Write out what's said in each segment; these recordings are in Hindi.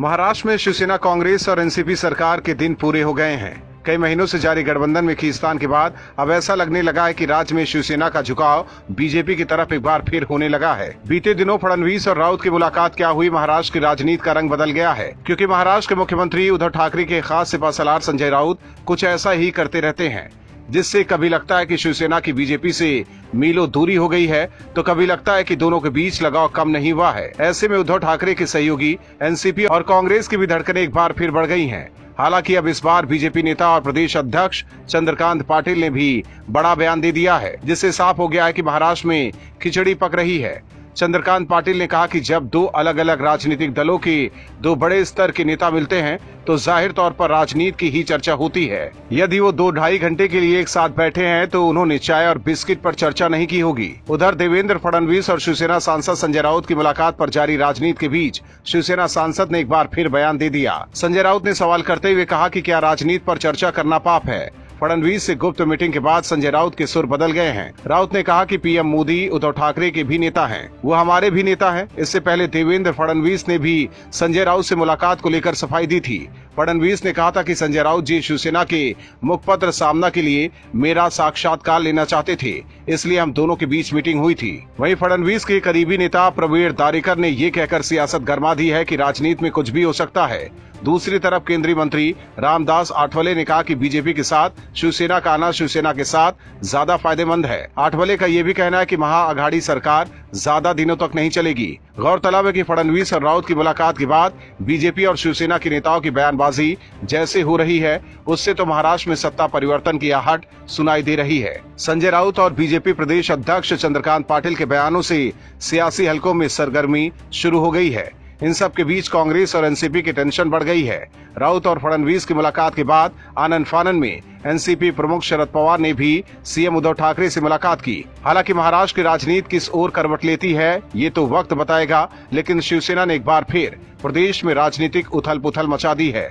महाराष्ट्र में शिवसेना, कांग्रेस और एनसीपी सरकार के दिन पूरे हो गए हैं। कई महीनों से जारी गठबंधन में खींचतान के बाद अब ऐसा लगने लगा है कि राज्य में शिवसेना का झुकाव बीजेपी की तरफ एक बार फिर होने लगा है। बीते दिनों फडणवीस और राउत की मुलाकात क्या हुई, महाराष्ट्र की राजनीति का रंग बदल गया है, क्योंकि महाराष्ट्र के मुख्यमंत्री उद्धव ठाकरे के खास सिपहसालार संजय राउत कुछ ऐसा ही करते रहते हैं, जिससे कभी लगता है कि शिवसेना की बीजेपी से मीलों दूरी हो गई है, तो कभी लगता है कि दोनों के बीच लगाव कम नहीं हुआ है। ऐसे में उद्धव ठाकरे के सहयोगी एनसीपी और कांग्रेस की भी धड़कनें एक बार फिर बढ़ गई हैं। हालांकि अब इस बार बीजेपी नेता और प्रदेश अध्यक्ष चंद्रकांत पाटिल ने भी बड़ा बयान दे दिया है, जिससे साफ हो गया है कि महाराष्ट्र में खिचड़ी पक रही है। चंद्रकांत पाटिल ने कहा कि जब दो अलग अलग राजनीतिक दलों के दो बड़े स्तर के नेता मिलते हैं तो जाहिर तौर पर राजनीति की ही चर्चा होती है। यदि वो 2-2.5 घंटे के लिए एक साथ बैठे हैं तो उन्होंने चाय और बिस्किट पर चर्चा नहीं की होगी। उधर देवेंद्र फडणवीस और शिवसेना सांसद संजय राउत की मुलाकात पर जारी राजनीति के बीच शिवसेना सांसद ने एक बार फिर बयान दे दिया। संजय राउत ने सवाल करते हुए कहा कि क्या राजनीति पर चर्चा करना पाप है। फडणवीस से गुप्त मीटिंग के बाद संजय राउत के सुर बदल गए हैं। राउत ने कहा कि पीएम मोदी उद्धव ठाकरे के भी नेता हैं, वो हमारे भी नेता हैं। इससे पहले देवेंद्र फडणवीस ने भी संजय राउत से मुलाकात को लेकर सफाई दी थी। फडणवीस ने कहा था कि संजय राउत जी शिवसेना के मुखपत्र सामना के लिए मेरा साक्षात्कार लेना चाहते थे, इसलिए हम दोनों के बीच मीटिंग हुई थी। वहीं फडणवीस के करीबी नेता प्रवीण दारेकर ने ये कहकर सियासत गरमा दी है कि राजनीति में कुछ भी हो सकता है। दूसरी तरफ केंद्रीय मंत्री रामदास आठवले ने कहा कि बीजेपी के साथ शिवसेना का आना शिवसेना के साथ ज्यादा फायदेमंद है। आठवले का ये भी कहना है कि महाअघाड़ी सरकार ज्यादा दिनों तक नहीं चलेगी। गौरतलब है कि फडणवीस और राउत की मुलाकात के बाद बीजेपी और शिवसेना के नेताओं की बयानबाजी जैसे हो रही है, उससे तो महाराष्ट्र में सत्ता परिवर्तन की आहट सुनाई दे रही है। संजय राउत और बीजेपी प्रदेश अध्यक्ष चंद्रकांत पाटिल के बयानों से सियासी हलकों में सरगर्मी शुरू हो गई है। इन सब के बीच कांग्रेस और एनसीपी की टेंशन बढ़ गई है। राउत और फडणवीस की मुलाकात के बाद आनन फानन में एनसीपी प्रमुख शरद पवार ने भी सीएम उद्धव ठाकरे से मुलाकात की। हालांकि महाराष्ट्र की राजनीति किस ओर करवट लेती है ये तो वक्त बताएगा, लेकिन शिवसेना ने एक बार फिर प्रदेश में राजनीतिक उथल पुथल मचा दी है।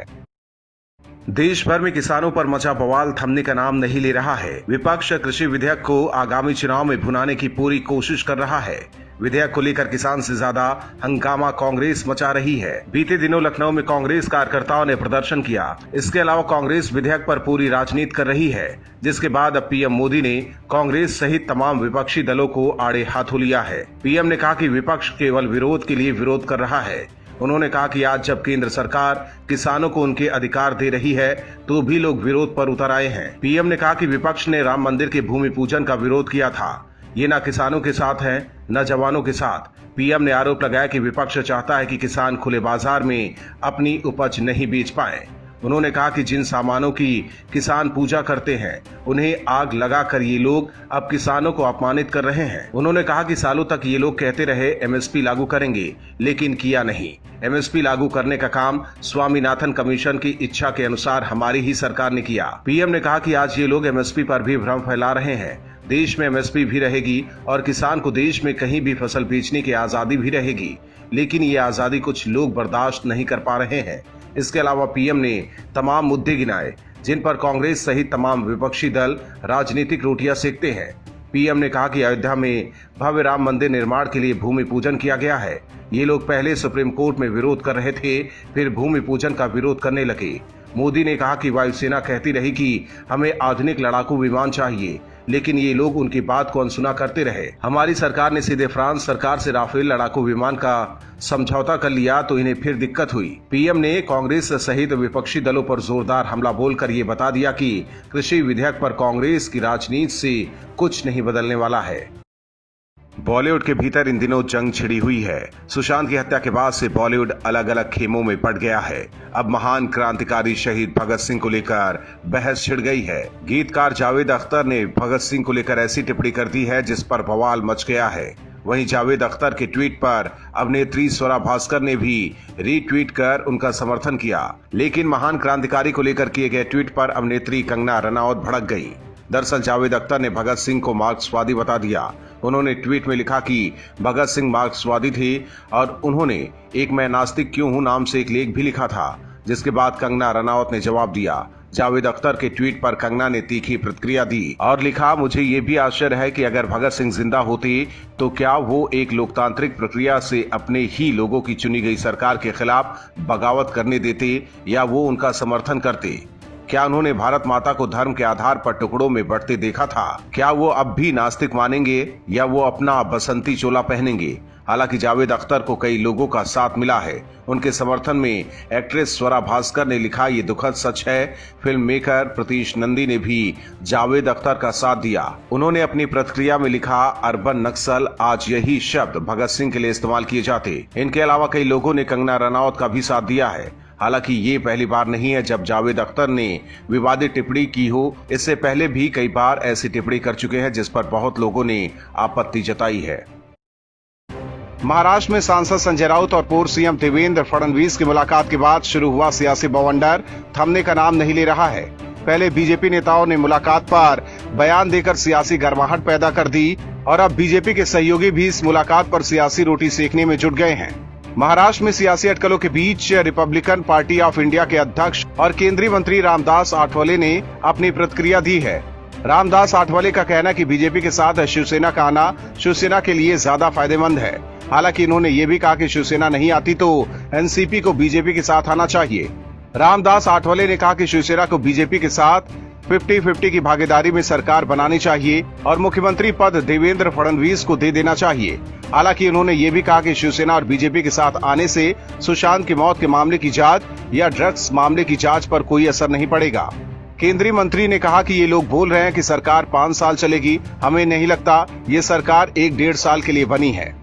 देश भर में किसानों पर मचा बवाल थमने का नाम नहीं ले रहा है। विपक्ष कृषि विधेयक को आगामी चुनाव में भुनाने की पूरी कोशिश कर रहा है। विधेयक को लेकर किसान से ज्यादा हंगामा कांग्रेस मचा रही है। बीते दिनों लखनऊ में कांग्रेस कार्यकर्ताओं ने प्रदर्शन किया। इसके अलावा कांग्रेस विधेयक पर पूरी राजनीति कर रही है, जिसके बाद अब पीएम मोदी ने कांग्रेस सहित तमाम विपक्षी दलों को आड़े हाथों लिया है। पीएम ने कहा कि विपक्ष केवल विरोध के लिए विरोध कर रहा है। उन्होंने कहा कि आज जब केंद्र सरकार किसानों को उनके अधिकार दे रही है तो भी लोग विरोध पर उतर आए हैं। पीएम ने कहा कि विपक्ष ने राम मंदिर के भूमि पूजन का विरोध किया था, ये न किसानों के साथ है न जवानों के साथ। पीएम ने आरोप लगाया कि विपक्ष चाहता है कि किसान खुले बाजार में अपनी उपज नहीं बेच पाए। उन्होंने कहा कि जिन सामानों की किसान पूजा करते हैं उन्हें आग लगाकर ये लोग अब किसानों को अपमानित कर रहे हैं। उन्होंने कहा कि सालों तक ये लोग कहते रहे एमएसपी लागू करेंगे, लेकिन किया नहीं। एमएसपी लागू करने का काम स्वामीनाथन कमीशन की इच्छा के अनुसार हमारी ही सरकार ने किया। पीएम ने कहा कि आज ये लोग एमएसपी पर भी भ्रम फैला रहे हैं। देश में एमएसपी भी रहेगी और किसान को देश में कहीं भी फसल बेचने की आजादी भी रहेगी, लेकिन ये आजादी कुछ लोग बर्दाश्त नहीं कर पा रहे हैं। इसके अलावा पीएम ने तमाम मुद्दे गिनाए जिन पर कांग्रेस सहित तमाम विपक्षी दल राजनीतिक रोटियां सेकते हैं। पीएम ने कहा कि अयोध्या में भव्य राम मंदिर निर्माण के लिए भूमि पूजन किया गया है। ये लोग पहले सुप्रीम कोर्ट में विरोध कर रहे थे, फिर भूमि पूजन का विरोध करने लगे। मोदी ने कहा कि वायुसेना कहती रही कि हमें आधुनिक लड़ाकू विमान चाहिए, लेकिन ये लोग उनकी बात को अनसुना करते रहे। हमारी सरकार ने सीधे फ्रांस सरकार से राफेल लड़ाकू विमान का समझौता कर लिया तो इन्हें फिर दिक्कत हुई। पीएम ने कांग्रेस सहित विपक्षी दलों पर जोरदार हमला बोलकर ये बता दिया कि कृषि विधेयक पर कांग्रेस की राजनीति से कुछ नहीं बदलने वाला है। बॉलीवुड के भीतर इन दिनों जंग छिड़ी हुई है। सुशांत की हत्या के बाद से बॉलीवुड अलग अलग खेमों में पड़ गया है। अब महान क्रांतिकारी शहीद भगत सिंह को लेकर बहस छिड़ गई है। गीतकार जावेद अख्तर ने भगत सिंह को लेकर ऐसी टिप्पणी कर दी है जिस पर बवाल मच गया है। वहीं जावेद अख्तर के ट्वीट पर अभिनेत्री स्वरा भास्कर ने भी रीट्वीट कर उनका समर्थन किया, लेकिन महान क्रांतिकारी को लेकर किए गए ट्वीट पर अभिनेत्री कंगना रनौत भड़क गई। दरअसल जावेद अख्तर ने भगत सिंह को मार्क्सवादी बता दिया। उन्होंने ट्वीट में लिखा कि भगत सिंह मार्क्सवादी थे और उन्होंने एक मैं नास्तिक क्यों हूं नाम से एक लेख भी लिखा था, जिसके बाद कंगना रनौत ने जवाब दिया। जावेद अख्तर के ट्वीट पर कंगना ने तीखी प्रतिक्रिया दी और लिखा, मुझे ये भी आश्चर्य है कि अगर भगत सिंह जिंदा होते तो क्या वो एक लोकतांत्रिक प्रक्रिया से अपने ही लोगों की चुनी गई सरकार के खिलाफ बगावत करने देते या वो उनका समर्थन करते। क्या उन्होंने भारत माता को धर्म के आधार पर टुकड़ों में बंटते देखा था? क्या वो अब भी नास्तिक मानेंगे या वो अपना बसंती चोला पहनेंगे? हालांकि जावेद अख्तर को कई लोगों का साथ मिला है। उनके समर्थन में एक्ट्रेस स्वरा भास्कर ने लिखा, ये दुखद सच है, फिल्म मेकर प्रतीश नंदी ने भी जावेद अख्तर का साथ दिया। उन्होंने अपनी प्रतिक्रिया में लिखा, अर्बन नक्सल, आज यही शब्द भगत सिंह के लिए इस्तेमाल किए जाते। इनके अलावा कई लोगों ने कंगना रनौत का भी साथ दिया है। हालांकि ये पहली बार नहीं है जब जावेद अख्तर ने विवादित टिप्पणी की हो। इससे पहले भी कई बार ऐसी टिप्पणी कर चुके हैं जिस पर बहुत लोगों ने आपत्ति जताई है। महाराष्ट्र में सांसद संजय राउत और पूर्व सीएम देवेंद्र फडणवीस की मुलाकात के बाद शुरू हुआ सियासी बवंडर थमने का नाम नहीं ले रहा है। पहले बीजेपी नेताओं ने मुलाकात पर बयान देकर सियासी गर्माहट पैदा कर दी और अब बीजेपी के सहयोगी भी इस मुलाकात पर सियासी रोटी सेकने में जुट गए हैं। महाराष्ट्र में सियासी अटकलों के बीच रिपब्लिकन पार्टी ऑफ इंडिया के अध्यक्ष और केंद्रीय मंत्री रामदास आठवले ने अपनी प्रतिक्रिया दी है। रामदास आठवले का कहना है कि बीजेपी के साथ शिवसेना का आना शिवसेना के लिए ज्यादा फायदेमंद है। हालांकि इन्होंने ये भी कहा कि शिवसेना नहीं आती तो एनसीपी को बीजेपी के साथ आना चाहिए। रामदास आठवले ने कहा कि शिवसेना को बीजेपी के साथ 50-50 की भागीदारी में सरकार बनानी चाहिए और मुख्यमंत्री पद देवेंद्र फडणवीस को दे देना चाहिए। हालांकि उन्होंने ये भी कहा कि शिवसेना और बीजेपी के साथ आने से सुशांत की मौत के मामले की जांच या ड्रग्स मामले की जांच पर कोई असर नहीं पड़ेगा। केंद्रीय मंत्री ने कहा कि ये लोग बोल रहे हैं कि सरकार 5 साल चलेगी, हमें नहीं लगता ये सरकार 1-1.5 साल के लिए बनी है।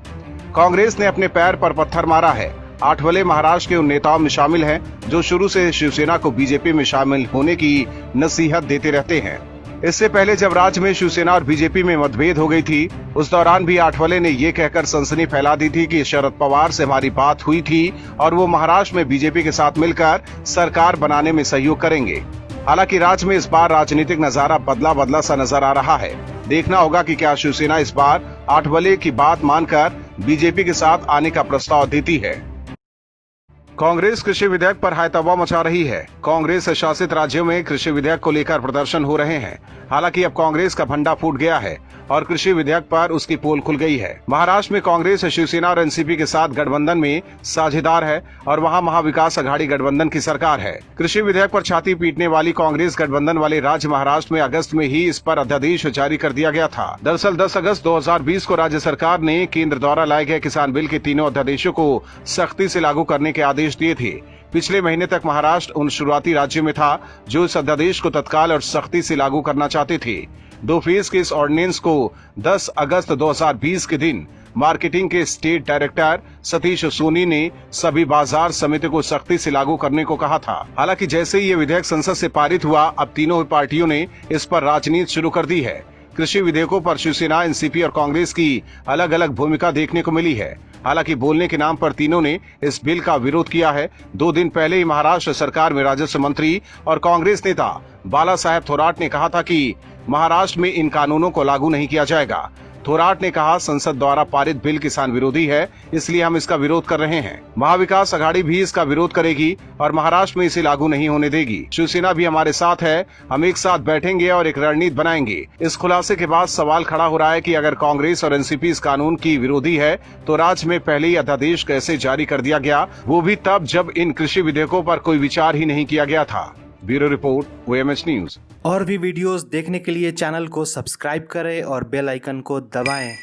कांग्रेस ने अपने पैर पर पत्थर मारा है। आठवले महाराष्ट्र के उन नेताओं में शामिल हैं जो शुरू से शिवसेना को बीजेपी में शामिल होने की नसीहत देते रहते हैं। इससे पहले जब राज्य में शिवसेना और बीजेपी में मतभेद हो गई थी, उस दौरान भी आठवले ने ये कहकर सनसनी फैला दी थी कि शरद पवार से हमारी बात हुई थी और वो महाराष्ट्र में बीजेपी के साथ मिलकर सरकार बनाने में सहयोग करेंगे। हालांकि राज्य में इस बार राजनीतिक नजारा बदला सा नजर आ रहा है। देखना होगा कि क्या शिवसेना इस बार आठवले की बात मानकर बीजेपी के साथ आने का प्रस्ताव देती है। कांग्रेस कृषि विधेयक पर हायतौबा मचा रही है। कांग्रेस शासित राज्यों में कृषि विधेयक को लेकर प्रदर्शन हो रहे हैं। हालांकि अब कांग्रेस का भंडा फूट गया है और कृषि विधेयक पर उसकी पोल खुल गई है। महाराष्ट्र में कांग्रेस शिवसेना और एनसीपी के साथ गठबंधन में साझेदार है और वहां महाविकास अघाड़ी गठबंधन की सरकार है। कृषि विधेयक पर छाती पीटने वाली कांग्रेस गठबंधन वाले राज्य महाराष्ट्र में अगस्त में ही इस पर अध्यादेश जारी कर दिया गया था। दरअसल 10 अगस्त 2020 को राज्य सरकार ने केंद्र द्वारा लाए गए किसान बिल के तीनों अध्यादेशों को सख्ती से लागू करने के आदेश दिए थे। पिछले महीने तक महाराष्ट्र उन शुरुआती राज्यों में था जो इस अध्यादेश को तत्काल और सख्ती से लागू करना चाहते थे। 2 फेज के इस ऑर्डिनेंस को 10 अगस्त 2020 के दिन मार्केटिंग के स्टेट डायरेक्टर सतीश सोनी ने सभी बाजार समिति को सख्ती से लागू करने को कहा था। हालांकि जैसे ही ये विधेयक संसद से पारित हुआ, अब तीनों पार्टियों ने इस पर राजनीति शुरू कर दी है। कृषि विधेयकों पर शिवसेना, एनसीपी और कांग्रेस की अलग अलग भूमिका देखने को मिली है। हालांकि बोलने के नाम पर तीनों ने इस बिल का विरोध किया है। 2 दिन पहले ही महाराष्ट्र सरकार में राजस्व मंत्री और कांग्रेस नेता बाला साहेब थोराट ने कहा था कि महाराष्ट्र में इन कानूनों को लागू नहीं किया जाएगा। थोराट ने कहा, संसद द्वारा पारित बिल किसान विरोधी है, इसलिए हम इसका विरोध कर रहे हैं। महाविकास अघाड़ी भी इसका विरोध करेगी और महाराष्ट्र में इसे लागू नहीं होने देगी। शिवसेना भी हमारे साथ है, हम एक साथ बैठेंगे और एक रणनीति बनाएंगे। इस खुलासे के बाद सवाल खड़ा हो रहा है कि अगर कांग्रेस और एनसीपी इस कानून की विरोधी है तो राज्य में पहले ही अध्यादेश कैसे जारी कर दिया गया, वो भी तब जब इन कृषि विधेयकों पर कोई विचार ही नहीं किया गया था। Bureau report, OMH news. और भी वीडियोस देखने के लिए चैनल को सब्सक्राइब करें और बेल आइकन को दबाएं।